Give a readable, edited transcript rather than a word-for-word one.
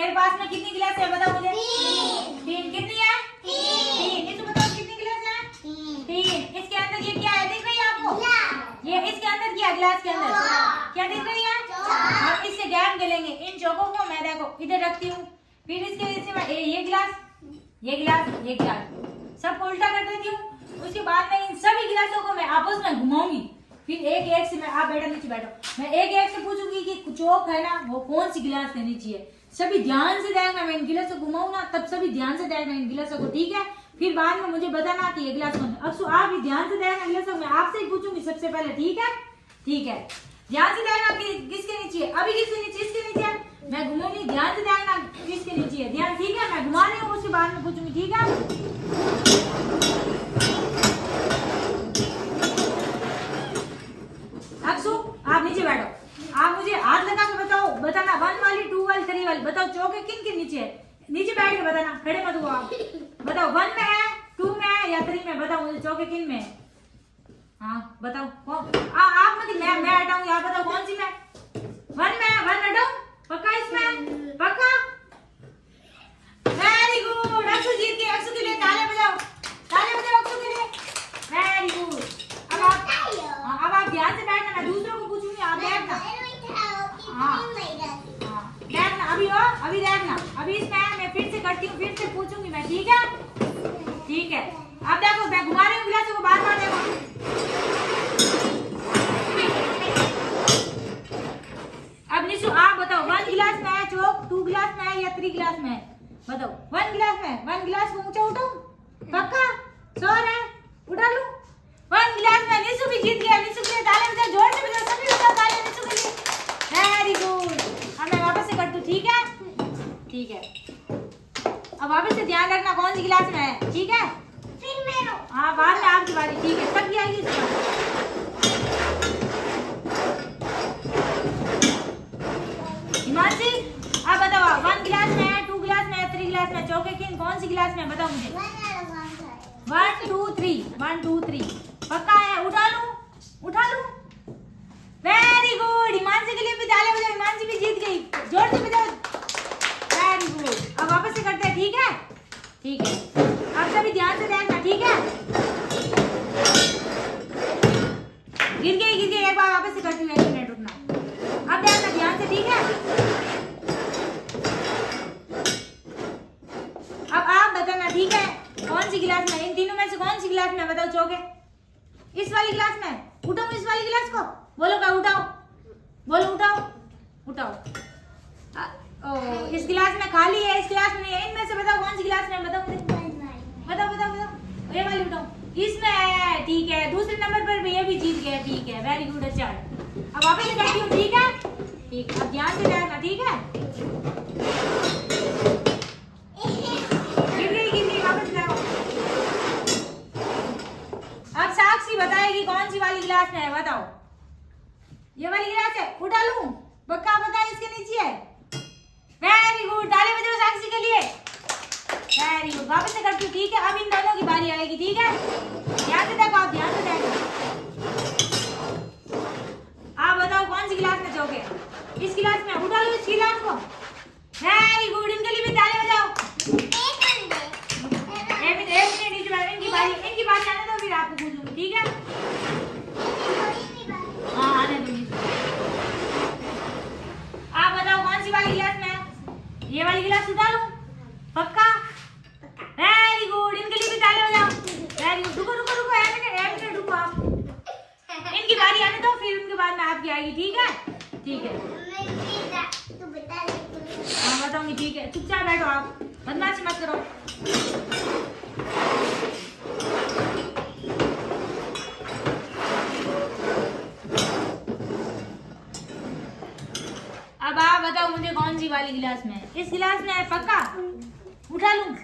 मेरे पास में कितनी गिलास है बताओ मुझे? तीन। कितनी है? तीन। इसको बताओ कितनी गिलास है? तीन। इसके अंदर ये क्या है दिख रही है आपको? ये इसके अंदर क्या गिलास के अंदर क्या दिख रही है? हम इससे गैप गलेंगे। इन चौकों को मैं देखो इधर रखती हूँ, फिर इसके ये गिलास ये गिलास सबको उल्टा कर देती हूँ। उसके बाद में इन सभी गिलासों को मैं आपस में घुमाऊंगी। फिर एक एक से मैं आप बैठो नीचे बैठो, मैं एक एक से पूछूंगी कि चौक है ना वो कौन सी गिलास लेनी चाहिए। सभी ध्यान से देखना, मैं इन गिलासों को घुमाऊं ना तब सभी ध्यान से देखना इन गिलासों को, ठीक है? फिर बाद में मुझे बताना कि ये गिलास कौन है। अब आप भी ध्यान से देखना गिलासों, मैं आपसे ही पूछूंगी सबसे पहले, ठीक है? ठीक है, ध्यान से देखना कि किसके नीचे है। अभी किसके नीचे? इसके नीचे है। मैं घुमाऊंगी, ध्यान से देखना किसके नीचे है। ध्यान, ठीक है? मैं घुमा रही हूँ, उसके बाद में पूछूंगी, ठीक है? अक्षु आप नीचे बैठो, आप मुझे हाथ लगा के बताना 1 वाली 2 वाली 3 वाली बताओ चौके किन के नीचे है। नीचे बैठ के बताना, खड़े मत हो आप। बताओ 1 में है, 2 में है या 3 में? बताओ मुझे चौके किन में है। हाँ बताओ कौन? आप मत, मैं हटाऊं, आप बताओ कौन सी में? 1 में है, 1 हटाऊं? पक्का इसमें? पक्का? वेरी गुड, अक्षु जीत गई। अक्षु के लिए ताले बजाओ, ताले बजाओ अक्षु के लिए। Very good. अब आप ध्यान से बैठना, मैं दूसरों को पूछूंगी, आप बैठना। हाँ देखना, अभी देखना, अभी इसमें मैं फिर से करती हूँ, फिर से पूछूंगी मैं, ठीक है? ठीक है, अब देखो मैं घुमा रही हूँ गिलासों को, बार देखो। अब निशु आप बताओ 1 गिलास में है चौक, 2 गिलास में है या 3 गिलास में है? बताओ 1 गिलास में, 1 गिलास को ऊंचा उठाऊं? पक्का? श्योर है? उठा लूं? 1 गिलास में निशु भी जीत गया। निशु के लिए ताली बजाओ, जोर से बजाओ, सभी बजाओ ताली निशु के लिए। Very good. अब मैं वापस से करती हूँ, ठीक है? ठीक है, अब वापस से ध्यान रखना कौन सी गिलास में है, ठीक है? फिर मेरा, हाँ बाद में आपकी बारी, ठीक है? सबकी आएगी इस बार। हिमांशी आप बताओ 1 गिलास में है, 2 गिलास में है, 3 गिलास में? चौके किन कौन सी गिलास में बताओ मुझे? 1 2 3, 1 2 3 पक्का है? उठा लूं? उठा लूं? Very good. हिमांशी के लिए भी ताली बजाओ, हिमांशी भी जीत गई, जोर से बजाओ। Very good. अब वापस से करते हैं, ठीक है? ठीक है, अब सभी ध्यान से देखना, ठीक है? गिर गई, एक बार वापस से करती हूँ, 1 मिनट रुकना। अब देखना ध्यान से, ठीक है? अब आप बताना, ठीक है? कौन सी गिलास में, इन तीनों में से कौन सी गिलास में बताओ चौके? इस वाली गिलास में? उठाओ इस वाली गिलास को, बोलो क्या? उठाओ, बोलो उठाओ, उठाओ। इस गिलास में खाली है, इस गिलास में नहीं है। इनमें से बताओ कौन सी गिलास में? बताओ मुझे, बताओ। ये वाली उठाओ, इसमें है, ठीक है? दूसरे नंबर पर भी ये भी जीत गया, ठीक है? Very good. अच्छा अब वापस से करती हूँ, ठीक है? ठीक, अब ध्यान से देखना, ठीक है? गिर गई, वापस जाओ। अब साक्षी बताएगी कौन सी वाली गिलास में है, बताओ। ये वाली गिलास है, उठा लूं? पक्का बता इसके नीचे है? वेरी गुड, ताली बजाओ साक्षी के लिए। वेरी गुड, वापस से करती हूँ, ठीक है? अब इन दोनों की बारी आएगी, ठीक है? ध्यान से देखो, आप ध्यान से देखो। आप बताओ कौन सी गिलास में चौके? इस गिलास में? उठा लो इस गिलास को। वेरी गुड, इनके लिए भी ताली बजाओ। इनकी बारी आने दो, फिर आपको पूछूंगी, ठीक है? हाँ आने दो। आप बताओ कौन सी वाली गिलास में है? ये वाली गिलास उठा लूं? पक्का? वेरी गुड, इनके लिए भी ताली बजाओ। Very good. रुको, एक मिनट रुको आप। इनकी बारी आने दो, फिर उनके बाद में आपकी आएगी, ठीक है? ठीक है, हाँ बताऊंगी, ठीक है? चुपचाप बैठो आप, बदमाशी मत करो। अब आप बताओ मुझे कौन सी वाली गिलास में है? इस गिलास में है? पक्का? उठा लूं?